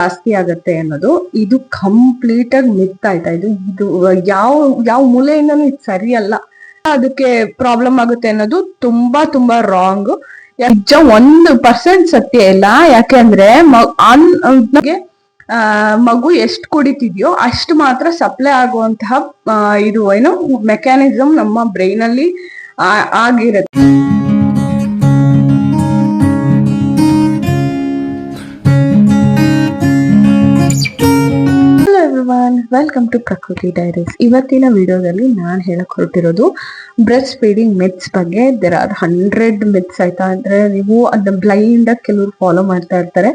ಜಾಸ್ತಿ ಆಗತ್ತೆ ಅನ್ನೋದು ಇದು ಕಂಪ್ಲೀಟ್ ಆಗಿ ಮಿತ್ ಆಯ್ತಾ. ಇದು ಯಾವ ಯಾವ ಮೂಲೆಯಿಂದನೂ ಇದು ಸರಿಯಲ್ಲ. ಅದಕ್ಕೆ ಪ್ರಾಬ್ಲಮ್ ಆಗುತ್ತೆ ಅನ್ನೋದು ತುಂಬಾ ತುಂಬಾ ರಾಂಗ್. 1% ಸತ್ಯ ಇಲ್ಲ. ಯಾಕೆಂದ್ರೆ ಮಗು ಎಷ್ಟು ಕುಡಿತಿದ್ಯೋ ಅಷ್ಟು ಮಾತ್ರ ಸಪ್ಲೈ ಆಗುವಂತಹ ಇದು ಏನು ಮೆಕ್ಯಾನಿಸಮ್ ನಮ್ಮ ಬ್ರೈನ್ ಅಲ್ಲಿ ಆಗಿರುತ್ತೆ. ವೆಲ್ಕಮ್ ಟು ಪ್ರಕೃತಿ ಡೈರೀಸ್. ಇವತ್ತಿನ ವಿಡಿಯೋದಲ್ಲಿ ನಾನು ಹೇಳಕ್ ಹೊರಟಿರೋದು ಬ್ರೆಸ್ಟ್ ಫೀಡಿಂಗ್ ಮಿತ್ಸ್ ಬಗ್ಗೆ. ದೇರ್ ಆರ್ 100 ಮಿತ್ಸ್ ಆಯ್ತಾ. ಅಂದ್ರೆ ನೀವು ಅದನ್ನ ಬ್ಲೈಂಡ್ ಆಗಿ ಕೆಲವರು ಫಾಲೋ ಮಾಡ್ತಾ ಇರ್ತಾರೆ.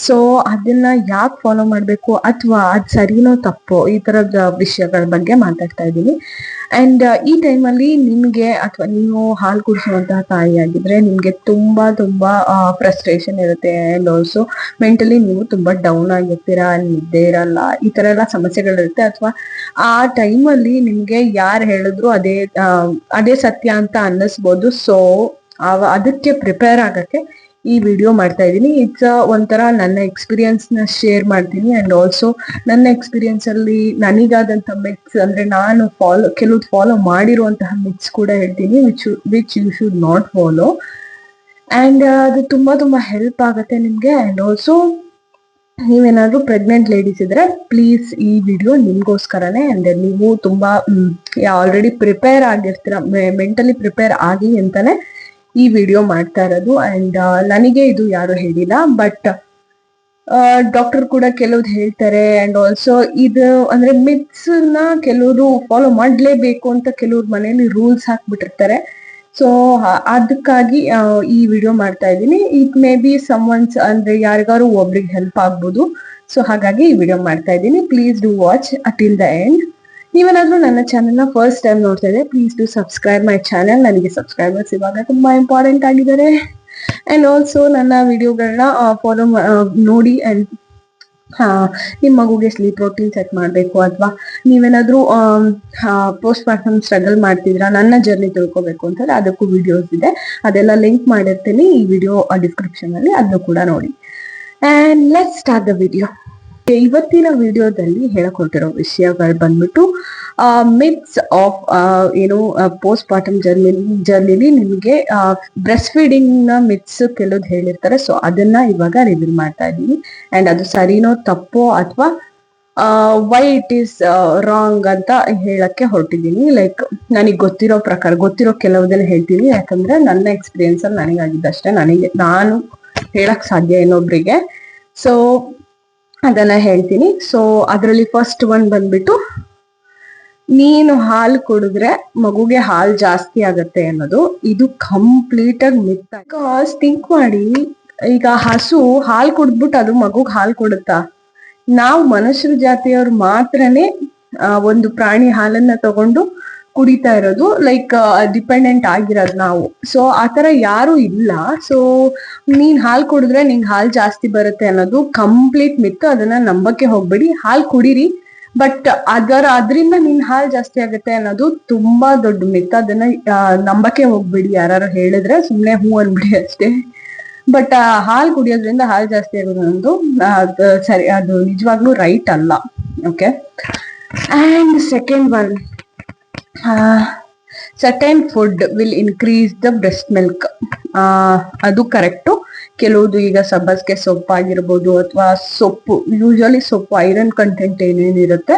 ಸೊ ಅದನ್ನ ಯಾಕೆ ಫಾಲೋ ಮಾಡ್ಬೇಕು ಅಥವಾ ಅದ್ ಸರಿನೋ ತಪ್ಪೋ ಈ ತರದ ವಿಷಯಗಳ ಬಗ್ಗೆ ಮಾತಾಡ್ತಾ ಇದ್ದೀನಿ. ಅಂಡ್ ಈ ಟೈಮಲ್ಲಿ ನಿಮ್ಗೆ ಅಥವಾ ನೀವು ಹಾಲು ಕುಡಿಸುವಂತಹ ತಾಯಿ ಆಗಿದ್ರೆ ನಿಮ್ಗೆ ತುಂಬಾ ಫ್ರಸ್ಟ್ರೇಷನ್ ಇರುತ್ತೆ. ಅಂಡ್ ಆಲ್ಸೋ ಮೆಂಟಲಿ ನೀವು ತುಂಬಾ ಡೌನ್ ಆಗಿರ್ತೀರಾ, ನಿದ್ದೆ ಇರಲ್ಲ, ಈ ತರ ಎಲ್ಲ ಸಮಸ್ಯೆಗಳಿರುತ್ತೆ. ಅಥವಾ ಆ ಟೈಮಲ್ಲಿ ನಿಮ್ಗೆ ಯಾರು ಹೇಳಿದ್ರು ಅದೇ ಸತ್ಯ ಅಂತ ಅನ್ನಿಸ್ಬೋದು. ಸೊ ಅದಕ್ಕೆ ಪ್ರಿಪೇರ್ ಆಗಕ್ಕೆ ಈ ವಿಡಿಯೋ ಮಾಡ್ತಾ ಇದ್ದೀನಿ. ಇಟ್ಸ್ ಒಂಥರ ನನ್ನ ಎಕ್ಸ್ಪೀರಿಯನ್ಸ್ ನ ಶೇರ್ ಮಾಡ್ತೀನಿ. ಅಂಡ್ ಆಲ್ಸೋ ನನ್ನ ಎಕ್ಸ್ಪೀರಿಯನ್ಸ್ ಅಲ್ಲಿ ನನಗಾದಂತ ಮಿತ್ಸ್ ಅಂದ್ರೆ ನಾನು ಕೆಲವು ಫಾಲೋ ಮಾಡಿರುವಂತಹ ಮಿತ್ಸ್ ಕೂಡ ಹೇಳ್ತೀನಿ, which you should not follow. And ಅದು ತುಂಬಾ ಹೆಲ್ಪ್ ಆಗುತ್ತೆ ನಿಮ್ಗೆ. ಅಂಡ್ ಆಲ್ಸೋ ನೀವೇನಾದ್ರೂ ಪ್ರೆಗ್ನೆಂಟ್ ಲೇಡೀಸ್ ಇದ್ರೆ ಪ್ಲೀಸ್ ಈ ವಿಡಿಯೋ ನಿಮ್ಗೋಸ್ಕರನೇ. ಅಂಡ್ ನೀವು ತುಂಬಾ ಆಲ್ರೆಡಿ ಪ್ರಿಪೇರ್ ಆಗಿರ್ತೀರ, ಮೆಂಟಲಿ ಪ್ರಿಪೇರ್ ಆಗಿ ಅಂತಾನೆ ಈ ವಿಡಿಯೋ ಮಾಡ್ತಾ ಇರೋದು. ಅಂಡ್ ನನಗೆ ಇದು ಯಾರು ಹೇಳಿಲ್ಲ, ಬಟ್ ಡಾಕ್ಟರ್ ಕೂಡ ಕೆಲವ್ದು ಹೇಳ್ತಾರೆ. ಅಂಡ್ ಆಲ್ಸೋ ಇದು ಅಂದ್ರೆ ಮಿತ್ಸ್ ನ ಕೆಲವರು ಫಾಲೋ ಮಾಡ್ಲೇಬೇಕು ಅಂತ ಕೆಲವ್ರ ಮನೆಯಲ್ಲಿ ರೂಲ್ಸ್ ಹಾಕ್ಬಿಟ್ಟಿರ್ತಾರೆ. ಸೊ ಅದಕ್ಕಾಗಿ ಈ ವಿಡಿಯೋ ಮಾಡ್ತಾ ಇದ್ದೀನಿ. ಇಟ್ ಮೇ ಬಿ ಸಮ್ವನ್ಸ್ ಅಂದ್ರೆ ಯಾರಿಗಾರು ಒಬ್ರಿಗೆ ಹೆಲ್ಪ್ ಆಗ್ಬೋದು. ಸೊ ಹಾಗಾಗಿ ಈ ವಿಡಿಯೋ ಮಾಡ್ತಾ ಇದ್ದೀನಿ. Please do watch till the end. ನೀವೇನಾದ್ರೂ ನನ್ನ ಚಾನೆಲ್ ನ ಫಸ್ಟ್ ಟೈಮ್ ನೋಡ್ತಾ ಇದ್ರೆ please do subscribe my channel. ನನಗೆ ಸಬ್ಸ್ಕ್ರೈಬರ್ಸ್ ಇವಾಗ ತುಂಬಾ ಇಂಪಾರ್ಟೆಂಟ್ ಆಗಿದ್ದಾರೆ. ಅಂಡ್ ಆಲ್ಸೋ ನನ್ನ ವಿಡಿಯೋಗಳನ್ನ ಫಾಲೋ ನೋಡಿ. ಅಂಡ್ ನಿಮ್ಮ ಮಗುಗೆ ಸ್ಲೀಪ್ ಪ್ರೋಟೀನ್ ಸೆಟ್ ಮಾಡಬೇಕು ಅಥವಾ ನೀವೇನಾದ್ರೂ ಪೋಸ್ಟ್ ಪಾರ್ಟಮ್ ಸ್ಟ್ರಗಲ್ ಮಾಡ್ತಿದ್ರ, ನನ್ನ ಜರ್ನಿ ತಿಳ್ಕೊಬೇಕು ಅಂತಂದ್ರೆ ಅದಕ್ಕೂ ವಿಡಿಯೋಸ್ ಇದೆ, ಅದೆಲ್ಲ ಲಿಂಕ್ ಮಾಡಿರ್ತೀನಿ ಈ ವಿಡಿಯೋ ಡಿಸ್ಕ್ರಿಪ್ಷನ್ ಅಲ್ಲಿ, ಅದನ್ನು ಕೂಡ ನೋಡಿ. And let's start the video. ಇವತ್ತಿನ ವಿಡಿಯೋದಲ್ಲಿ ಹೇಳಕೊಟ್ಟಿರೋ ವಿಷಯಗಳು ಬಂದ್ಬಿಟ್ಟು ಮಿತ್ಸ್ ಆಫ್ ಏನು ಪೋಸ್ಟ್ ಪಾರ್ಟಮ್ ಜರ್ನಿಲಿ ನಿಮಗೆ ಬ್ರೆಸ್ಟ್ ಫೀಡಿಂಗ್ ನ ಮಿತ್ಸ್ ಕೆಲವ್ದು ಹೇಳಿರ್ತಾರೆ. ಸೊ ಅದನ್ನ ಇವಾಗ ರಿವೀಲ್ ಮಾಡ್ತಾ ಇದ್ದೀನಿ. ಅಂಡ್ ಅದು ಸರಿನೋ ತಪ್ಪೋ ಅಥವಾ ವೈ ಇಟ್ ಈಸ್ ರಾಂಗ್ ಅಂತ ಹೇಳಕ್ಕೆ ಹೊರಟಿದ್ದೀನಿ. ಲೈಕ್ ನನಗೆ ಗೊತ್ತಿರೋ ಕೆಲವುದನ್ನ ಹೇಳ್ತೀನಿ. ಯಾಕಂದ್ರೆ ನನ್ನ ಎಕ್ಸ್ಪೀರಿಯನ್ಸ್ ಅಲ್ಲಿ ನನಗಾಗಿದ್ದಷ್ಟೇ ನಾನು ಹೇಳಕ್ ಸಾಧ್ಯ ಇನ್ನೊಬ್ರಿಗೆ. ಸೊ ಅದನ್ನ ಹೇಳ್ತೀನಿ. ಸೊ ಅದರಲ್ಲಿ ಫಸ್ಟ್ ಒನ್ ಬಂದ್ಬಿಟ್ಟು ನೀನು ಹಾಲು ಕುಡಿದ್ರೆ ಮಗುಗೆ ಹಾಲು ಜಾಸ್ತಿ ಆಗತ್ತೆ ಅನ್ನೋದು ಇದು ಕಂಪ್ಲೀಟ್ ಆಗಿ ಮಿತ್. ಬಿಕಾಸ್ ಥಿಂಕ್ ಮಾಡಿ, ಈಗ ಹಸು ಹಾಲು ಕುಡಿದ್ಬಿಟ್ಟು ಅದು ಮಗುಗ್ ಹಾಲು ಕೊಡುತ್ತಾ? ನಾವು ಮನುಷ್ಯರ ಜಾತಿಯವ್ರು ಮಾತ್ರನೇ ಒಂದು ಪ್ರಾಣಿ ಹಾಲನ್ನ ತಗೊಂಡು ಕುಡಿತಾ ಇರೋದು, ಲೈಕ್ ಡಿಪೆಂಡೆಂಟ್ ಆಗಿರೋದು ನಾವು. ಸೊ ಆತರ ಯಾರು ಇಲ್ಲ. ಸೊ ನೀನ್ ಹಾಲು ಕುಡಿದ್ರೆ ನಿಂಗೆ ಹಾಲು ಜಾಸ್ತಿ ಬರುತ್ತೆ ಅನ್ನೋದು ಕಂಪ್ಲೀಟ್ ಮಿತ್ತು. ಅದನ್ನ ನಂಬಕ್ಕೆ ಹೋಗ್ಬೇಡಿ. ಹಾಲು ಕುಡೀರಿ, ಬಟ್ ಅದರಿಂದ ನಿನ್ ಹಾಲು ಜಾಸ್ತಿ ಆಗುತ್ತೆ ಅನ್ನೋದು ತುಂಬಾ ದೊಡ್ಡ ಮಿತ್ತು. ಅದನ್ನ ನಂಬಕ್ಕೆ ಹೋಗ್ಬೇಡಿ. ಯಾರು ಹೇಳಿದ್ರೆ ಸುಮ್ನೆ ಹೂ ಅನ್ಬಿಡಿ ಅಷ್ಟೇ. ಬಟ್ ಹಾಲು ಕುಡಿಯೋದ್ರಿಂದ ಹಾಲು ಜಾಸ್ತಿ ಆಗೋದು ಅನ್ನೋದು ಸರಿ, ಅದು ನಿಜವಾಗ್ಲೂ ರೈಟ್ ಅಲ್ಲ. Okay. And second one, certain food will increase the breast milk. ಅದು ಕರೆಕ್ಟು. ಕೆಲವುದು ಈಗ ಸಬ್ಬಸ್ಗೆ ಸೊಪ್ಪು ಆಗಿರ್ಬೋದು ಅಥವಾ ಸೊಪ್ಪು, ಯೂಶಲಿ ಸೊಪ್ಪು ಐರನ್ ಕಂಟೆಂಟ್ ಏನೇನಿರುತ್ತೆ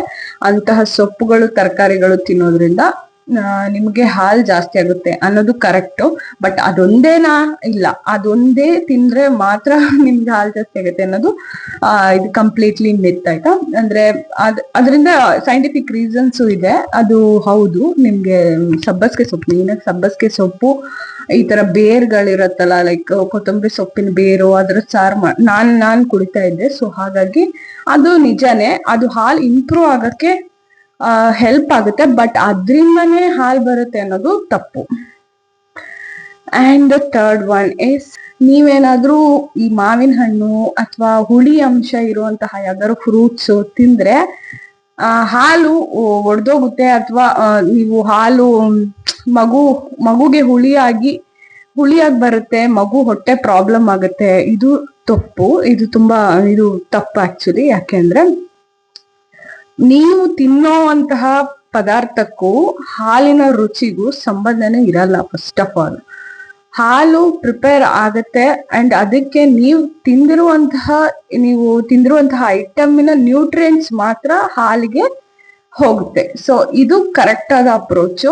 ಅಂತಹ ಸೊಪ್ಪುಗಳು ತರಕಾರಿಗಳು ತಿನ್ನೋದ್ರಿಂದ ನಿಮ್ಗೆ ಹಾಲು ಜಾಸ್ತಿ ಆಗುತ್ತೆ ಅನ್ನೋದು ಕರೆಕ್ಟು. ಬಟ್ ಅದೊಂದೇನಾ? ಇಲ್ಲ, ಅದೊಂದೇ ತಿಂದ್ರೆ ಮಾತ್ರ ನಿಮ್ಗೆ ಹಾಲು ಜಾಸ್ತಿ ಆಗುತ್ತೆ ಅನ್ನೋದು ಇದು ಕಂಪ್ಲೀಟ್ಲಿ ಮಿತ್ ಆಯ್ತಾ. ಅಂದ್ರೆ ಅದರಿಂದ ಸೈಂಟಿಫಿಕ್ ರೀಸನ್ಸ್ ಇದೆ. ಅದು ಹೌದು. ನಿಮ್ಗೆ ಸಬ್ಬಸ್ಗೆ ಸೊಪ್ಪು ಈ ತರ ಬೇರ್ಗಳಿರತ್ತಲ್ಲ, ಲೈಕ್ ಕೊತ್ತಂಬರಿ ಸೊಪ್ಪಿನ ಬೇರು, ಅದ್ರ ಸಾರು ನಾನ್ ಕುಡಿತಾ ಇದ್ದೆ. ಸೊ ಹಾಗಾಗಿ ಅದು ನಿಜಾನೇ, ಅದು ಹಾಲು ಇಂಪ್ರೂವ್ ಆಗಕ್ಕೆ ಹೆಲ್ಪ್ ಆಗುತ್ತೆ. ಬಟ್ ಅದ್ರಿಂದನೇ ಹಾಲು ಬರುತ್ತೆ ಅನ್ನೋದು ತಪ್ಪು. ಅಂಡ್ ಥರ್ಡ್ ಒನ್ ಇಸ್, ನೀವೇನಾದ್ರೂ ಈ ಮಾವಿನ ಹಣ್ಣು ಅಥವಾ ಹುಳಿ ಅಂಶ ಇರುವಂತಹ ಯಾವ್ದಾದ್ರು ಫ್ರೂಟ್ಸ್ ತಿಂದ್ರೆ ಹಾಲು ಒಡೆದೋಗುತ್ತೆ. ಅಥವಾ ನೀವು ಹಾಲು ಮಗುಗೆ ಹುಳಿಯಾಗಿ ಬರುತ್ತೆ, ಮಗು ಹೊಟ್ಟೆ ಪ್ರಾಬ್ಲಮ್ ಆಗುತ್ತೆ. ಇದು ತಪ್ಪು. ಇದು ತುಂಬಾ ತಪ್ಪು ಆಕ್ಚುಲಿ. ಯಾಕೆಂದ್ರೆ ನೀವು ತಿನ್ನೋವಂತಹ ಪದಾರ್ಥಕ್ಕೂ ಹಾಲಿನ ರುಚಿಗೂ ಸಂಬಂಧನೇ ಇರಲ್ಲ. ಫಸ್ಟ್ ಆಫ್ ಆಲ್ ಹಾಲು ಪ್ರಿಪೇರ್ ಆಗತ್ತೆ ಅಂಡ್ ಅದಕ್ಕೆ ನೀವು ತಿಂದಿರುವಂತಹ ಐಟಮಿನ ನ್ಯೂಟ್ರಿಯೆಂಟ್ಸ್ ಮಾತ್ರ ಹಾಲಿಗೆ ಹೋಗುತ್ತೆ. ಸೊ ಇದು ಕರೆಕ್ಟ್ ಆದ ಅಪ್ರೋಚು.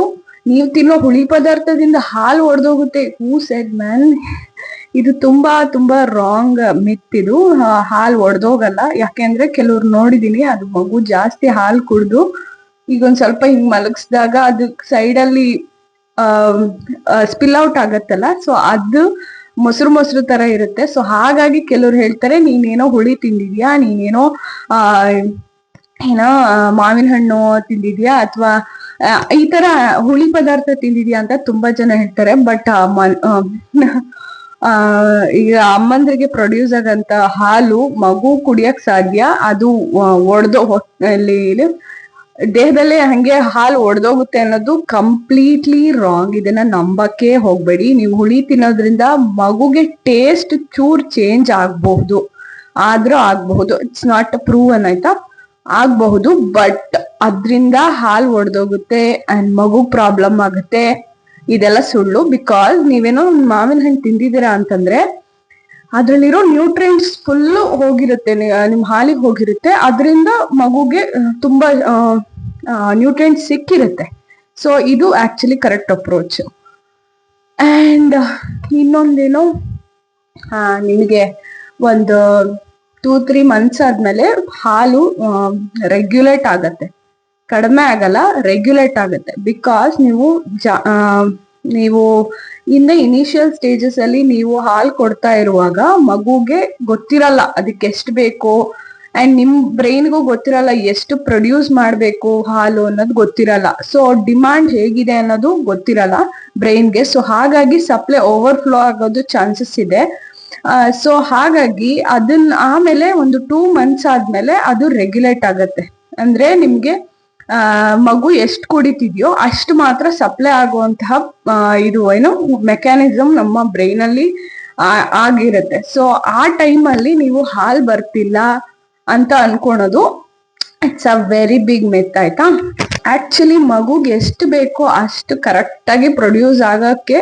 ನೀವು ತಿನ್ನೋ ಹುಳಿ ಪದಾರ್ಥದಿಂದ ಹಾಲು ಒಡೆದೋಗುತ್ತೆ, ಹೂ ಸೆಡ್ ಮ್ಯಾನ್? ಇದು ತುಂಬಾ ತುಂಬಾ ರಾಂಗ್ ಮಿತ್. ಇದು ಹಾಲು ಒಡೆದೋಗಲ್ಲ. ಯಾಕೆಂದ್ರೆ ಕೆಲವ್ರು ನೋಡಿದೀನಿ, ಅದು ಮಗು ಜಾಸ್ತಿ ಹಾಲು ಕುಡ್ದು ಈಗ ಒಂದ್ ಸ್ವಲ್ಪ ಹಿಂಗ್ ಮಲಗಿಸಿದಾಗ ಅದು ಸೈಡಲ್ಲಿ ಸ್ಪಿಲ್ ಔಟ್ ಆಗತ್ತಲ್ಲ, ಸೊ ಅದು ಮೊಸರು ತರ ಇರುತ್ತೆ. ಸೊ ಹಾಗಾಗಿ ಕೆಲವ್ರು ಹೇಳ್ತಾರೆ, ನೀನೇನೋ ಹುಳಿ ತಿಂದಿದ್ಯಾ, ನೀನೇನೋ ಮಾವಿನ ಹಣ್ಣು ತಿಂದಿದ್ಯಾ, ಅಥವಾ ಈ ತರ ಹುಳಿ ಪದಾರ್ಥ ತಿಂದಿದ್ಯಾ ಅಂತ ತುಂಬಾ ಜನ ಹೇಳ್ತಾರೆ. ಬಟ್ ಈಗ ಅಮ್ಮಂದ್ರಿಗೆ ಪ್ರೊಡ್ಯೂಸ್ ಆಗಂತ ಹಾಲು ಮಗು ಕುಡಿಯಕ್ ಸಾಧ್ಯ. ಅದು ಹೊಟ್ಟೆಯಲ್ಲಿ ದೇಹದಲ್ಲೇ ಹಂಗೆ ಹಾಲು ಒಡೆದೋಗುತ್ತೆ ಅನ್ನೋದು ಕಂಪ್ಲೀಟ್ಲಿ ರಾಂಗ್. ಇದನ್ನ ನಂಬಕ್ಕೆ ಹೋಗ್ಬೇಡಿ. ನೀವು ಹುಳಿ ತಿನ್ನೋದ್ರಿಂದ ಮಗುಗೆ ಟೇಸ್ಟ್ ಚೂರ್ ಚೇಂಜ್ ಆಗಬಹುದು, ಆದ್ರೂ ಆಗಬಹುದು. ಇಟ್ಸ್ ನಾಟ್ ಪ್ರೂವನ್, ಆಯ್ತಾ? ಆಗಬಹುದು. ಬಟ್ ಅದ್ರಿಂದ ಹಾಲು ಒಡೆದೋಗುತ್ತೆ ಅಂಡ್ ಮಗು ಪ್ರಾಬ್ಲಮ್ ಆಗುತ್ತೆ, ಇದೆಲ್ಲ ಸುಳ್ಳು. ಬಿಕಾಸ್ ನೀವೇನೋ ಮಾವಿನ ಹಣ್ಣು ತಿಂದಿದ್ದೀರಾ ಅಂತಂದ್ರೆ ಅದ್ರಲ್ಲಿರೋ ನ್ಯೂಟ್ರಿಯೆಂಟ್ಸ್ ಫುಲ್ ಹೋಗಿರುತ್ತೆ, ನಿಮ್ ಹಾಲಿಗೆ ಹೋಗಿರುತ್ತೆ. ಅದರಿಂದ ಮಗುಗೆ ತುಂಬಾ ನ್ಯೂಟ್ರಿಯೆಂಟ್ಸ್ ಸಿಕ್ಕಿರುತ್ತೆ. ಸೊ ಇದು ಆಕ್ಚುಲಿ ಕರೆಕ್ಟ್ ಅಪ್ರೋಚ್. ಅಂಡ್ ಇನ್ನೊಂದೇನು, ನಿಮಗೆ ಒಂದು 2-3 months ಆದ್ಮೇಲೆ ಹಾಲು ರೆಗ್ಯುಲೇಟ್ ಆಗತ್ತೆ, ಕಡಿಮೆ ಆಗಲ್ಲ, ರೆಗ್ಯುಲೇಟ್ ಆಗುತ್ತೆ. ಬಿಕಾಸ್ ನೀವು ಇನಿಷಿಯಲ್ ಸ್ಟೇಜಸ್ ಅಲ್ಲಿ ನೀವು ಹಾಲು ಕೊಡ್ತಾ ಇರುವಾಗ ಮಗುಗೆ ಗೊತ್ತಿರಲ್ಲ ಅದಕ್ಕೆ ಎಷ್ಟು ಬೇಕು, ಅಂಡ್ ನಿಮ್ ಬ್ರೈನ್ಗೂ ಗೊತ್ತಿರಲ್ಲ ಎಷ್ಟು ಪ್ರೊಡ್ಯೂಸ್ ಮಾಡ್ಬೇಕು ಹಾಲು ಅನ್ನೋದು ಗೊತ್ತಿರಲ್ಲ. ಸೊ ಡಿಮಾಂಡ್ ಹೇಗಿದೆ ಅನ್ನೋದು ಗೊತ್ತಿರಲ್ಲ ಬ್ರೈನ್ಗೆ. ಸೊ ಹಾಗಾಗಿ ಸಪ್ಲೈ ಓವರ್ಫ್ಲೋ ಆಗೋದು ಚಾನ್ಸಸ್ ಇದೆ. ಸೊ ಹಾಗಾಗಿ ಅದನ್ನ ಆಮೇಲೆ ಒಂದು 2 months ಆದ್ಮೇಲೆ ಅದು ರೆಗ್ಯುಲೇಟ್ ಆಗತ್ತೆ. ಅಂದ್ರೆ ನಿಮ್ಗೆ ಮಗು ಎಷ್ಟು ಕುಡಿತಿದ್ಯೋ ಅಷ್ಟು ಮಾತ್ರ ಸಪ್ಲೈ ಆಗುವಂತಹ ಮೆಕ್ಯಾನಿಸಮ್ ನಮ್ಮ ಬ್ರೈನ್ ಅಲ್ಲಿ ಆಗಿರುತ್ತೆ. ಸೊ ಆ ಟೈಮ್ ಅಲ್ಲಿ ನೀವು ಹಾಲ್ ಬರ್ತಿಲ್ಲ ಅಂತ ಅನ್ಕೊಳೋದು ಇಟ್ಸ್ ಅ ವೆರಿ ಬಿಗ್ ಮಿತ್, ಆಯ್ತಾ? ಆಕ್ಚುಲಿ ಮಗುಗೆ ಎಷ್ಟು ಬೇಕೋ ಅಷ್ಟು ಕರೆಕ್ಟ್ ಆಗಿ ಪ್ರೊಡ್ಯೂಸ್ ಆಗಕ್ಕೆ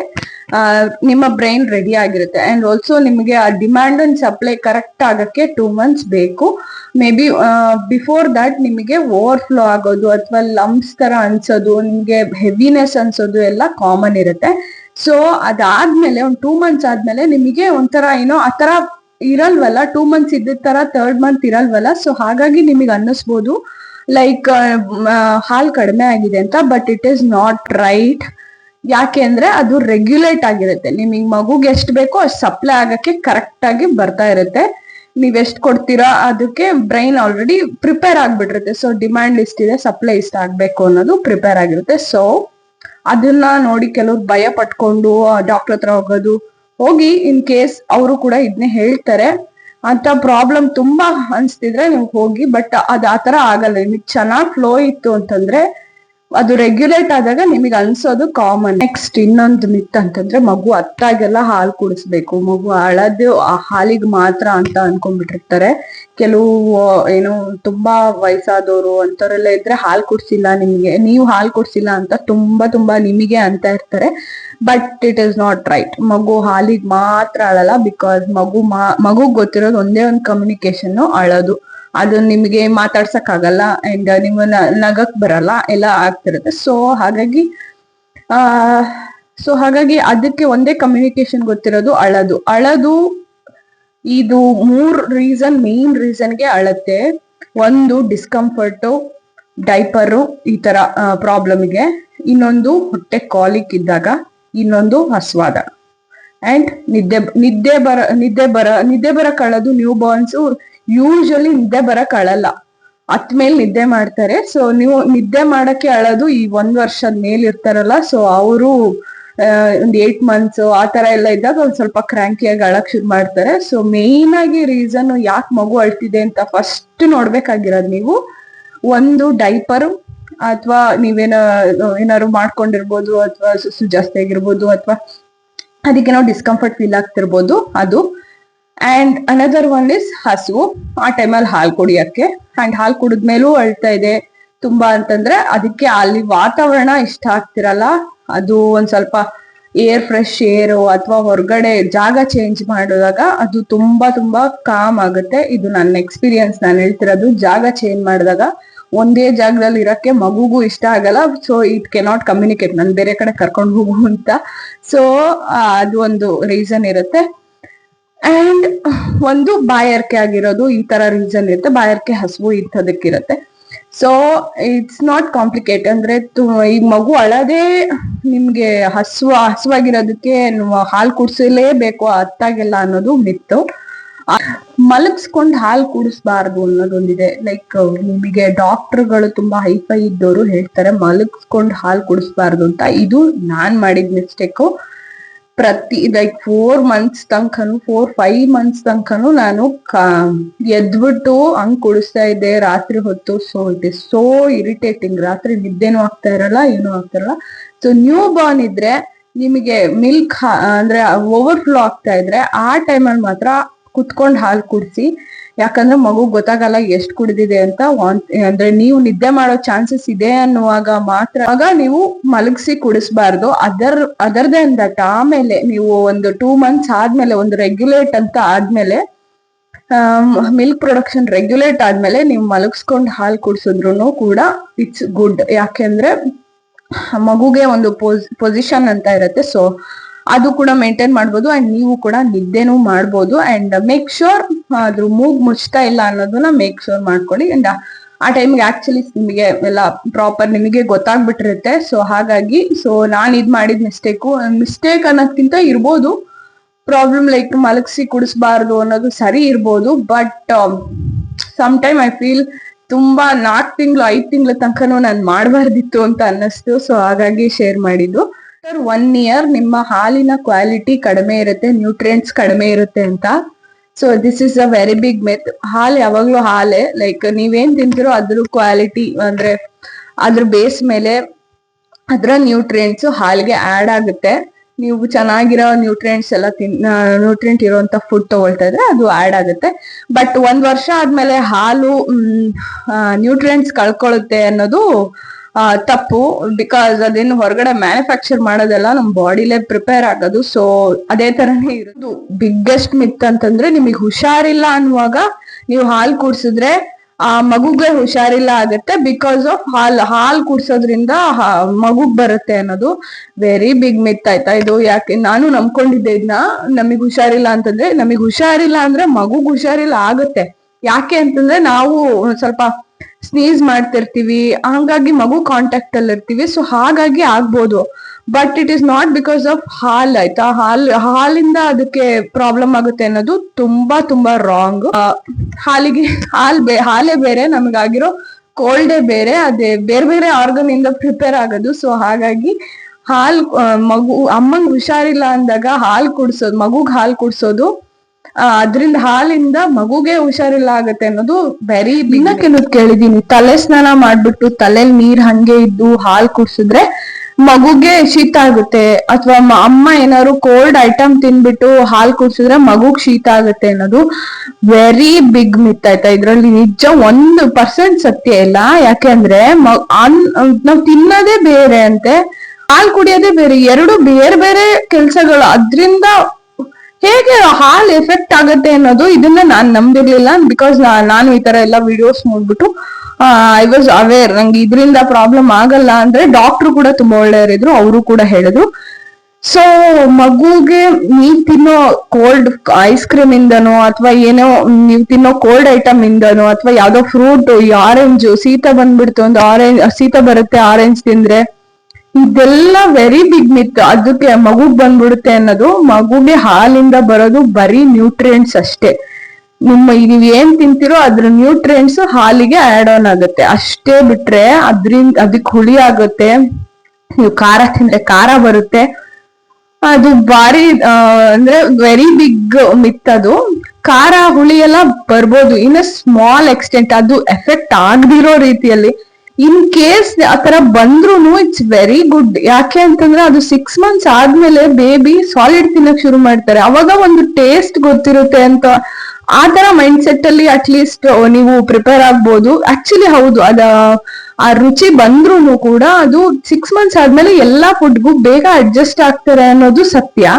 ನಿಮ್ಮ ಬ್ರೈನ್ ರೆಡಿ ಆಗಿರುತ್ತೆ. ಅಂಡ್ ಆಲ್ಸೋ ನಿಮಗೆ ಆ ಡಿಮ್ಯಾಂಡ್ ಅಂಡ್ ಸಪ್ಲೈ ಕರೆಕ್ಟ್ ಆಗಕ್ಕೆ 2 months ಬೇಕು. ಮೇ ಬಿ ಬಿಫೋರ್ ದಟ್ ನಿಮಗೆ ಓವರ್ಫ್ಲೋ ಆಗೋದು ಅಥವಾ ಲಂಪ್ಸ್ ತರ ಅನ್ಸೋದು, ನಿಮ್ಗೆ ಹೆವಿನೆಸ್ ಅನ್ಸೋದು ಎಲ್ಲ ಕಾಮನ್ ಇರುತ್ತೆ. ಸೊ ಅದಾದ್ಮೇಲೆ ಒಂದು 2 months ಆದ್ಮೇಲೆ ನಿಮಗೆ ಒಂಥರ ಆ ತರ ಇರಲ್ವಲ್ಲ, 2 months ಇದ್ದ ತರ 3rd month ಇರಲ್ವಲ್ಲ. ಸೊ ಹಾಗಾಗಿ ನಿಮಗೆ ಅನ್ನಿಸ್ಬೋದು ಲೈಕ್ ಹಾಲ್ ಕಡಿಮೆ ಆಗಿದೆ ಅಂತ. But it is not right. ಯಾಕೆ ಅಂದ್ರೆ ಅದು ರೆಗ್ಯುಲೇಟ್ ಆಗಿರುತ್ತೆ. ನಿಮಗೆ ಮಗುಗೆ ಎಷ್ಟು ಬೇಕೋ ಅಷ್ಟು ಸಪ್ಲೈ ಆಗಕ್ಕೆ ಕರೆಕ್ಟ್ ಆಗಿ ಬರ್ತಾ ಇರುತ್ತೆ. ನೀವ್ ಎಷ್ಟು ಕೊಡ್ತೀರಾ ಅದಕ್ಕೆ ಬ್ರೈನ್ ಆಲ್ರೆಡಿ ಪ್ರಿಪೇರ್ ಆಗ್ಬಿಟ್ಟಿರುತ್ತೆ. ಸೊ ಡಿಮ್ಯಾಂಡ್ ಇಷ್ಟಿದೆ, ಸಪ್ಲೈ ಇಷ್ಟ ಆಗ್ಬೇಕು ಅನ್ನೋದು ಪ್ರಿಪೇರ್ ಆಗಿರುತ್ತೆ. ಸೊ ಅದನ್ನ ನೋಡಿ ಕೆಲವ್ರು ಭಯ ಪಟ್ಕೊಂಡು ಡಾಕ್ಟರ್ ಹತ್ರ ಹೋಗಿ ಇನ್ ಕೇಸ್ ಅವರು ಕೂಡ ಇದನ್ನೇ ಹೇಳ್ತಾರೆ. ಅಂತ ಪ್ರಾಬ್ಲಮ್ ತುಂಬಾ ಅನ್ಸ್ತಿದ್ರೆ ನೀವು ಹೋಗಿ. ಬಟ್ ಅದು ಆತರ ಆಗಲ್ಲ. ನಿಮಗೆ ಚೆನ್ನಾಗಿ ಫ್ಲೋ ಇತ್ತು ಅಂತಂದ್ರೆ ಅದು ರೆಗ್ಯುಲೇಟ್ ಆದಾಗ ನಿಮಗೆ ಅನ್ಸೋದು ಕಾಮನ್. ನೆಕ್ಸ್ಟ್ ಇನ್ನೊಂದು ಮಿತ್ ಅಂತಂದ್ರೆ ಮಗು ಅತ್ತಾಗೆಲ್ಲ ಹಾಲು ಕುಡಿಸ್ಬೇಕು, ಮಗು ಅಳದು ಆ ಹಾಲಿಗೆ ಮಾತ್ರ ಅಂತ ಅನ್ಕೊಂಡ್ಬಿಟ್ಟಿರ್ತಾರೆ. ಕೆಲವು ತುಂಬಾ ವಯಸ್ಸಾದವರು ಅಂತವರೆಲ್ಲ ಇದ್ರೆ ಹಾಲು ಕುಡ್ಸಿಲ್ಲ ನಿಮ್ಗೆ, ನೀವು ಹಾಲು ಕುಡ್ಸಿಲ್ಲ ಅಂತ ತುಂಬಾ ನಿಮಗೆ ಅಂತ ಇರ್ತಾರೆ. But it is not right. ಮಗು ಹಾಲಿಗೆ ಮಾತ್ರ ಅಳಲ್ಲ. ಬಿಕಾಸ್ ಮಗು ಗೊತ್ತಿರೋದು ಒಂದೇ ಒಂದು ಕಮ್ಯುನಿಕೇಶನ್, ಅಳೋದು. ಅದು ನಿಮ್ಗೆ ಮಾತಾಡ್ಸಕ್ ಆಗಲ್ಲ ಅಂಡ್ ನಿಮ್ಮನ್ನ ನಗಕ್ ಬರಲ್ಲ, ಎಲ್ಲ ಆಗ್ತಿರುತ್ತೆ. ಸೊ ಹಾಗಾಗಿ ಅದಕ್ಕೆ ಒಂದೇ ಕಮ್ಯುನಿಕೇಶನ್ ಗೊತ್ತಿರೋದು, ಅಳದು. ಇದು 3 ಮೇನ್ ರೀಸನ್ಗೆ ಅಳತ್ತೆ. ಒಂದು ಡಿಸ್ಕಂಫರ್ಟ್, ಡೈಪರು ಈ ತರ ಪ್ರಾಬ್ಲಮ್ಗೆ, ಇನ್ನೊಂದು ಹೊಟ್ಟೆ ಕಾಲಿಕ್ ಇದ್ದಾಗ, ಇನ್ನೊಂದು ಹಸ್ವಾದ, ಅಂಡ್ ನಿದ್ದೆ ಬರಕ್ ಅಳದು. ನ್ಯೂ ಬಾರ್ನ್ಸ್ ಯೂಶಲಿ ನಿದ್ದೆ ಬರಕ್ ಅಳಲ್ಲ, ಮೇಲೆ ನಿದ್ದೆ ಮಾಡ್ತಾರೆ. ಸೊ ನೀವು ನಿದ್ದೆ ಮಾಡಕ್ಕೆ ಅಳೋದು ಈ 1 ವರ್ಷದ ಮೇಲ್ ಇರ್ತಾರಲ್ಲ, ಸೊ ಅವರು ಒಂದ್ 8 months ಆ ತರ ಎಲ್ಲ ಇದ್ದಾಗ ಒಂದ್ ಸ್ವಲ್ಪ ಕ್ರಾಂಕಿಯಾಗಿ ಅಳಕ್ ಶುರು ಮಾಡ್ತಾರೆ. ಸೊ ಮೇನ್ ಆಗಿ ರೀಸನ್ ಯಾಕೆ ಮಗು ಅಳ್ತಿದೆ ಅಂತ ಫಸ್ಟ್ ನೋಡ್ಬೇಕಾಗಿರೋದು ನೀವು, ಒಂದು ಡೈಪರ್ ಅಥವಾ ಏನಾದ್ರು ಮಾಡ್ಕೊಂಡಿರ್ಬೋದು, ಅಥವಾ ಸುಸು ಜಾಸ್ತಿ ಆಗಿರ್ಬೋದು, ಅಥವಾ ಅದಕ್ಕೆ ನಾವು ಡಿಸ್ಕಂಫರ್ಟ್ ಫೀಲ್ ಆಗ್ತಿರ್ಬೋದು ಅದು. ಅಂಡ್ ಅನದರ್ ಒನ್ ಇಸ್ ಹಸು. ಆ ಟೈಮಲ್ಲಿ ಹಾಲು ಕುಡಿಯಕ್ಕೆ, ಅಂಡ್ ಹಾಲು ಕುಡಿದ್ಮೇಲೂ ಅಳ್ತಾ ಇದೆ ತುಂಬಾ ಅಂತಂದ್ರೆ ಅದಕ್ಕೆ ಅಲ್ಲಿ ವಾತಾವರಣ ಇಷ್ಟ ಆಗ್ತಿರಲ್ಲ. ಅದು ಒಂದ್ ಸ್ವಲ್ಪ ಫ್ರೆಶ್ ಏರು ಅಥವಾ ಹೊರಗಡೆ ಜಾಗ ಚೇಂಜ್ ಮಾಡಿದಾಗ ಅದು ತುಂಬಾ ತುಂಬಾ ಕಾಮ್ ಆಗುತ್ತೆ. ಇದು ನನ್ನ ಎಕ್ಸ್ಪೀರಿಯನ್ಸ್, ನಾನು ಹೇಳ್ತಿರೋದು. ಜಾಗ ಚೇಂಜ್ ಮಾಡಿದಾಗ ಒಂದೇ ಜಾಗದಲ್ಲಿ ಇರಕ್ಕೆ ಮಗುಗೂ ಇಷ್ಟ ಆಗಲ್ಲ. ಸೊ ಇಟ್ ಕೆನಾಟ್ ಕಮ್ಯುನಿಕೇಟ್ ನನ್ ಬೇರೆ ಕಡೆ ಕರ್ಕೊಂಡು ಹೋಗು ಅಂತ. ಸೊ ಅದು ಒಂದು ರೀಸನ್ ಇರುತ್ತೆ. ಅಂಡ್ ಒಂದು ಬಾಯಾರಿಕೆ ಆಗಿರೋದು, ಈ ತರ ರೀಸನ್ ಇರುತ್ತೆ. ಬಾಯಾರಿಕೆ, ಹಸುವು ಇಂಥದಕ್ಕಿರುತ್ತೆ. So it's not complicate. ಅಂದ್ರೆ ಈಗ ಮಗು ಅಳದೆ ನಿಮ್ಗೆ ಹಸುವಾಗಿರೋದಕ್ಕೆ ಹಾಲು ಕುಡಿಸಲೇಬೇಕು ಅತ್ತಾಗೆಲ್ಲ ಅನ್ನೋದು ಮಿತ್ತು. ಮಲಗಿಸ್ಕೊಂಡು ಹಾಲು ಕುಡಿಸ್ಬಾರ್ದು ಅನ್ನೋದೊಂದಿದೆ. ಲೈಕ್ ನಿಮಗೆ ಡಾಕ್ಟರ್ಗಳು ತುಂಬಾ ಹೈಫೈ ಇದ್ದವರು ಹೇಳ್ತಾರೆ ಮಲಗಿಸ್ಕೊಂಡು ಹಾಲು ಕುಡಿಸ್ಬಾರ್ದು ಅಂತ. ಇದು ನಾನ್ ಮಾಡಿದ ಮಿಸ್ಟೇಕು. ಲೈಕ್ 4 months ತನಕನು 4-5 months ತನಕನು ನಾನು ಎದ್ಬಿಟ್ಟು ಹಂಗ್ ಕುಡಿಸ್ತಾ ಇದ್ದೆ ರಾತ್ರಿ ಹೊತ್ತು. So it is so irritating. ರಾತ್ರಿ ನಿದ್ದೆನೂ ಆಗ್ತಾ ಇರಲ್ಲ, ಏನೂ ಆಗ್ತಾ ಇರಲ್ಲ. ಸೊ ನ್ಯೂ ಬಾರ್ನ್ ಇದ್ರೆ ನಿಮಗೆ ಮಿಲ್ಕ್ ಅಂದ್ರೆ ಓವರ್ಫ್ಲೋ ಆಗ್ತಾ ಇದ್ರೆ ಆ ಟೈಮಲ್ಲಿ ಮಾತ್ರ ಕುತ್ಕೊಂಡ್ ಹಾಲು ಕುಡಿಸಿ. ಯಾಕಂದ್ರೆ ಮಗು ಗೊತ್ತಾಗಲ್ಲ ಎಷ್ಟು ಕುಡಿದಿದೆ ಅಂತ. ಅಂದ್ರೆ ನೀವು ನಿದ್ದೆ ಮಾಡೋ ಚಾನ್ಸಸ್ ಇದೆ ಅನ್ನುವಾಗ ಮಾತ್ರ ಆಗ ನೀವು ಮಲಗಿಸಿ ಕುಡಿಸ್ಬಾರ್ದು. ಅದರ್ ದೆನ್ ದಟ್ ಆಮೇಲೆ ನೀವು ಒಂದು 2 months ಆದ್ಮೇಲೆ, ಒಂದು ರೆಗ್ಯುಲೇಟ್ ಅಂತ ಆದ್ಮೇಲೆ, ಮಿಲ್ಕ್ ಪ್ರೊಡಕ್ಷನ್ ರೆಗ್ಯುಲೇಟ್ ಆದ್ಮೇಲೆ ನೀವು ಮಲಗಿಸ್ಕೊಂಡು ಹಾಲು ಕುಡಿಸಿದ್ರು ಕೂಡ ಇಟ್ಸ್ ಗುಡ್. ಯಾಕೆಂದ್ರೆ ಮಗುಗೆ ಒಂದು ಪೊಸಿಷನ್ ಅಂತ ಇರುತ್ತೆ. ಸೊ ಅದು ಕೂಡ ಮೇಂಟೈನ್ ಮಾಡ್ಬೋದು. ಅಂಡ್ ನೀವು ಕೂಡ ನಿದ್ದೆನೂ ಮಾಡ್ಬೋದು. ಅಂಡ್ ಮೇಕ್ ಶೋರ್ ಅದ್ರ ಮೂಗ್ ಮುಚ್ತಾ ಇಲ್ಲ ಅನ್ನೋದನ್ನ ಮೇಕ್ ಶೋರ್ ಮಾಡ್ಕೊಳ್ಳಿ. ಅಂಡ್ ಆ ಟೈಮ್ಗೆ ಆಕ್ಚುಲಿ ನಿಮಗೆ ಎಲ್ಲ ಪ್ರಾಪರ್ ನಿಮಗೆ ಗೊತ್ತಾಗ್ಬಿಟ್ಟಿರುತ್ತೆ. ಸೊ ಹಾಗಾಗಿ ನಾನು ಇದ್ ಮಾಡಿದ ಮಿಸ್ಟೇಕ್ ಅನ್ನೋದ್ಕಿಂತ ಇರ್ಬೋದು ಪ್ರಾಬ್ಲಮ್. ಲೈಕ್ ಮಲಗಿಸಿ ಕುಡಿಸ್ಬಾರ್ದು ಅನ್ನೋದು ಸರಿ ಇರ್ಬೋದು. But some time I feel ತುಂಬಾ 4 ತಿಂಗಳು 5 ತಿಂಗಳ ತನಕನೂ ನಾನು ಮಾಡಬಾರ್ದಿತ್ತು ಅಂತ ಅನ್ನಿಸ್ತು. ಸೊ ಹಾಗಾಗಿ ಶೇರ್ ಮಾಡಿದ್ದು. 1 year ನಿಮ್ಮ ಹಾಲಿನ ಕ್ವಾಲಿಟಿ ಕಡಿಮೆ ಇರುತ್ತೆ, ನ್ಯೂಟ್ರಿಯೆಂಟ್ಸ್ ಕಡಿಮೆ ಇರುತ್ತೆ ಅಂತ. So this is a very big myth. ಹಾಲು ಯಾವಾಗ್ಲೂ ಹಾಲೇ. ಲೈಕ್ ನೀವೇನ್ ತಿಂತಿರೋ ಅದ್ರ ಕ್ವಾಲಿಟಿ ಅಂದ್ರೆ ಅದ್ರ ಬೇಸ್ ಮೇಲೆ ಅದ್ರ ನ್ಯೂಟ್ರಿಯೆಂಟ್ಸ್ ಹಾಲಿಗೆ ಆಡ್ ಆಗುತ್ತೆ. ನೀವು ಚೆನ್ನಾಗಿರೋ ನ್ಯೂಟ್ರಿಯೆಂಟ್ಸ್ ಎಲ್ಲ ನ್ಯೂಟ್ರಿಯೆಂಟ್ ಇರುವಂತ ಫುಡ್ ತಗೊಳ್ತಾ ಇದ್ರೆ ಅದು ಆಡ್ ಆಗುತ್ತೆ. ಬಟ್ 1 ವರ್ಷ ಆದ್ಮೇಲೆ ಹಾಲು ನ್ಯೂಟ್ರಿಯೆಂಟ್ಸ್ ಕಳ್ಕೊಳ್ಳುತ್ತೆ ಅನ್ನೋದು ತಪ್ಪು. ಬಿಕಾಸ್ ಅದೇನು ಹೊರಗಡೆ ಮ್ಯಾನುಫ್ಯಾಕ್ಚರ್ ಮಾಡೋದೆಲ್ಲ ನಮ್ ಬಾಡಿಲೇ ಪ್ರಿಪೇರ್ ಆಗೋದು. ಸೊ ಅದೇ ತರನೇ ಇರೋದು. ಬಿಗ್ಗೆಸ್ಟ್ ಮಿತ್ ಅಂತಂದ್ರೆ ನಿಮಗೆ ಹುಷಾರಿಲ್ಲ ಅನ್ನುವಾಗ ನೀವು ಹಾಲು ಕುಡ್ಸಿದ್ರೆ ಆ ಮಗುಗೆ ಹುಷಾರಿಲ್ಲ ಆಗತ್ತೆ ಬಿಕಾಸ್ ಆಫ್ ಹಾಲ್ ಕುಡ್ಸೋದ್ರಿಂದ ಮಗುಗ್ ಬರುತ್ತೆ ಅನ್ನೋದು ವೆರಿ ಬಿಗ್ ಮಿತ್ ಆಯ್ತಾ ಇದು. ಯಾಕೆ ನಾನು ನಂಬ್ಕೊಂಡಿದ್ದೆ ಇದನ್ನ. ನಮಗ್ ಹುಷಾರಿಲ್ಲ ಅಂತಂದ್ರೆ ನಮಗ್ ಹುಷಾರಿಲ್ಲ ಅಂದ್ರೆ ಮಗುಗ್ ಹುಷಾರಿಲ್ಲ ಆಗತ್ತೆ. ಯಾಕೆ ಅಂತಂದ್ರೆ ನಾವು ಸ್ವಲ್ಪ ಸ್ನೀಸ್ ಮಾಡ್ತಿರ್ತೀವಿ, ಹಂಗಾಗಿ ಮಗು ಕಾಂಟ್ಯಾಕ್ಟ್ ಅಲ್ಲಿ ಇರ್ತೀವಿ. ಸೊ ಹಾಗಾಗಿ ಆಗ್ಬೋದು. But it is not because of ಹಾಲ್ ಆಯ್ತಾ. ಹಾಲಿಂದ ಅದಕ್ಕೆ ಪ್ರಾಬ್ಲಮ್ ಆಗುತ್ತೆ ಅನ್ನೋದು ತುಂಬಾ ತುಂಬಾ ರಾಂಗ್. ಹಾಲೇ ಬೇರೆ, ನಮಗಾಗಿರೋ ಕೋಲ್ಡೇ ಬೇರೆ. ಅದೇ ಬೇರೆ ಬೇರೆ ಆರ್ಗನ್ ಇಂದ ಪ್ರಿಪೇರ್ ಆಗೋದು. ಸೊ ಹಾಗಾಗಿ ಅಮ್ಮಂಗ್ ಹುಷಾರಿಲ್ಲ ಅಂದಾಗ ಮಗುಗ್ ಹಾಲು ಕುಡ್ಸೋದು, ಅದ್ರಿಂದ ಹಾಲಿಂದ ಮಗುಗೆ ಹುಷಾರಿಲ್ಲ ಆಗತ್ತೆ ಅನ್ನೋದು ವೆರಿ ಬಿಗ್. ಕೆಲವ್ದು ಕೇಳಿದೀನಿ, ತಲೆ ಸ್ನಾನ ಮಾಡ್ಬಿಟ್ಟು ತಲೆಲ್ ನೀರ್ ಹಂಗೆ ಇದ್ದು ಹಾಲು ಕುಡ್ಸಿದ್ರೆ ಮಗುಗೆ ಶೀತ ಆಗುತ್ತೆ, ಅಥವಾ ಅಮ್ಮ ಏನಾದ್ರು ಕೋಲ್ಡ್ ಐಟಮ್ ತಿನ್ಬಿಟ್ಟು ಹಾಲು ಕುಡ್ಸಿದ್ರೆ ಮಗುಗ್ ಶೀತ ಆಗುತ್ತೆ ಅನ್ನೋದು ವೆರಿ ಬಿಗ್ ಮಿತ್ ಆಯ್ತಾ. ಇದ್ರಲ್ಲಿ ನಿಜ 1% ಸತ್ಯ ಇಲ್ಲ. ಯಾಕೆಂದ್ರೆ ನಾವ್ ತಿನ್ನೋದೇ ಬೇರೆ ಅಂತೆ, ಹಾಲು ಕುಡಿಯೋದೇ ಬೇರೆ, ಎರಡು ಬೇರೆ ಬೇರೆ ಕೆಲ್ಸಗಳು. ಅದ್ರಿಂದ ಹೇಗೆ ಹಾಲ್ ಎಫೆಕ್ಟ್ ಆಗತ್ತೆ ಅನ್ನೋದು ಇದನ್ನ ನಾನ್ ನಂಬಿರ್ಲಿಲ್ಲ. ಬಿಕಾಸ್ ನಾನು ಈ ತರ ಎಲ್ಲ ವಿಡಿಯೋಸ್ ನೋಡ್ಬಿಟ್ಟು ಐ ವಾಸ್ ಅವೇರ್ ನಂಗೆ ಇದರಿಂದ ಪ್ರಾಬ್ಲಮ್ ಆಗಲ್ಲ. ಅಂದ್ರೆ ಡಾಕ್ಟರ್ ಕೂಡ ತುಂಬಾ ಒಳ್ಳೆಯವರಿದ್ರು, ಅವರು ಕೂಡ ಹೇಳಿದ್ರು. ಸೊ ಮಗುಗೆ ನೀವ್ ತಿನ್ನೋ ಕೋಲ್ಡ್ ಐಸ್ ಕ್ರೀಮ್ ಇಂದನೋ ಅಥವಾ ಏನೋ ನೀವ್ ತಿನ್ನೋ ಕೋಲ್ಡ್ ಐಟಮ್ ಇಂದನೋ ಅಥವಾ ಯಾವ್ದೋ ಫ್ರೂಟ್, ಈ ಆರೆಂಜ್ ಶೀತ ಬಂದ್ಬಿಡ್ತು, ಒಂದು ಶೀತ ಬರುತ್ತೆ ಆರೆಂಜ್ ತಿಂದ್ರೆ, ಇದೆಲ್ಲ ವೆರಿ ಬಿಗ್ ಮಿತ್. ಅದಕ್ಕೆ ಮಗುಗ್ ಬಂದ್ಬಿಡುತ್ತೆ ಅನ್ನೋದು. ಮಗುಗೆ ಹಾಲಿಂದ ಬರೋದು ಬರೀ ನ್ಯೂಟ್ರಿಯೆಂಟ್ಸ್ ಅಷ್ಟೇ. ನೀವ್ ಏನ್ ತಿಂತಿರೋ ಅದ್ರ ನ್ಯೂಟ್ರಿಯೆಂಟ್ಸ್ ಹಾಲಿಗೆ ಆಡ್ ಆನ್ ಆಗುತ್ತೆ ಅಷ್ಟೇ. ಬಿಟ್ರೆ ಅದಕ್ಕೆ ಹುಳಿ ಆಗುತ್ತೆ. ನೀವು ಖಾರ ತಿಂದ್ರೆ ಖಾರ ಬರುತ್ತೆ. ಅದು ಬಾರಿ ಅಂದ್ರೆ ವೆರಿ ಬಿಗ್ ಮಿತ್ ಅದು. ಖಾರ ಹುಳಿ ಎಲ್ಲ ಬರ್ಬೋದು ಇನ್ ಅ ಸ್ಮಾಲ್ ಎಕ್ಸ್ಟೆಂಟ್, ಅದು ಎಫೆಕ್ಟ್ ಆಗದಿರೋ ರೀತಿಯಲ್ಲಿ. ಇನ್ ಕೇಸ್ ಆತರ ಬಂದ್ರುನು ಇಟ್ಸ್ ವೆರಿ ಗುಡ್. ಯಾಕೆ ಅಂತಂದ್ರೆ ಅದು 6 months ಆದ್ಮೇಲೆ ಬೇಬಿ ಸಾಲಿಡ್ ತಿನ್ನಕ್ ಶುರು ಮಾಡ್ತಾರೆ, ಅವಾಗ ಒಂದು ಟೇಸ್ಟ್ ಗೊತ್ತಿರುತ್ತೆ ಅಂತ ಆ ತರ ಮೈಂಡ್ ಸೆಟ್ ಅಲ್ಲಿ ಅಟ್ಲೀಸ್ಟ್ ನೀವು ಪ್ರಿಪೇರ್ ಆಗ್ಬೋದು. ಆಕ್ಚುಲಿ ಹೌದು, ಆ ರುಚಿ ಬಂದ್ರೂ ಕೂಡ ಅದು 6 months ಆದ್ಮೇಲೆ ಎಲ್ಲಾ ಫುಡ್ಗೂ ಬೇಗ ಅಡ್ಜಸ್ಟ್ ಆಗ್ತಾರೆ ಅನ್ನೋದು ಸತ್ಯ,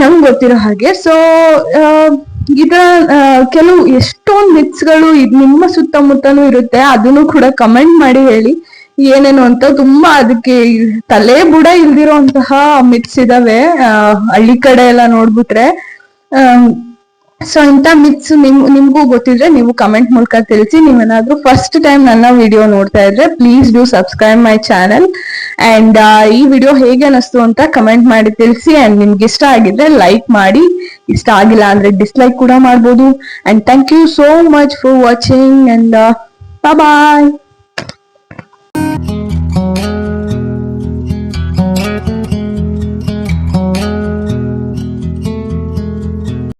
ನಂಗ್ ಗೊತ್ತಿರೋ ಹಾಗೆ. ಸೊ ಇದರ ಕೆಲವು ಎಷ್ಟೊಂದು ಮಿತ್ಸ್ಗಳು ನಿಮ್ಮ ಸುತ್ತಮುತ್ತನೂ ಇರುತ್ತೆ, ಅದನ್ನು ಕೂಡ ಕಮೆಂಟ್ ಮಾಡಿ ಹೇಳಿ ಏನೇನು ಅಂತ. ತುಂಬಾ ಅದಕ್ಕೆ ತಲೆ ಬುಡ ಇಲ್ದಿರೋಂತಹ ಮಿತ್ಸ್ ಇದಾವೆ ಹಳ್ಳಿ ಕಡೆ ಎಲ್ಲ ನೋಡ್ಬಿಟ್ರೆ. ಸೊ ಇಂಥ ಮಿತ್ಸ್ ನಿಮ್ಗೂ ಗೊತ್ತಿದ್ರೆ ನೀವು ಕಮೆಂಟ್ ಮೂಲಕ ತಿಳಿಸಿ. ನೀವೇನಾದ್ರೂ ಫಸ್ಟ್ ಟೈಮ್ ನನ್ನ ವಿಡಿಯೋ ನೋಡ್ತಾ ಇದ್ರೆ please do subscribe my channel. And ಈ ವಿಡಿಯೋ ಹೇಗೆ ಅನಿಸ್ತು ಅಂತ ಕಮೆಂಟ್ ಮಾಡಿ ತಿಳಿಸಿ. ಅಂಡ್ ನಿಮ್ಗೆ ಇಷ್ಟ ಆಗಿದ್ರೆ ಲೈಕ್ ಮಾಡಿ, ಇಷ್ಟ ಆಗಿಲ್ಲ ಅಂದ್ರೆ ಡಿಸ್ಲೈಕ್ ಕೂಡ ಮಾಡ್ಬೋದು. And thank you so much for watching and bye.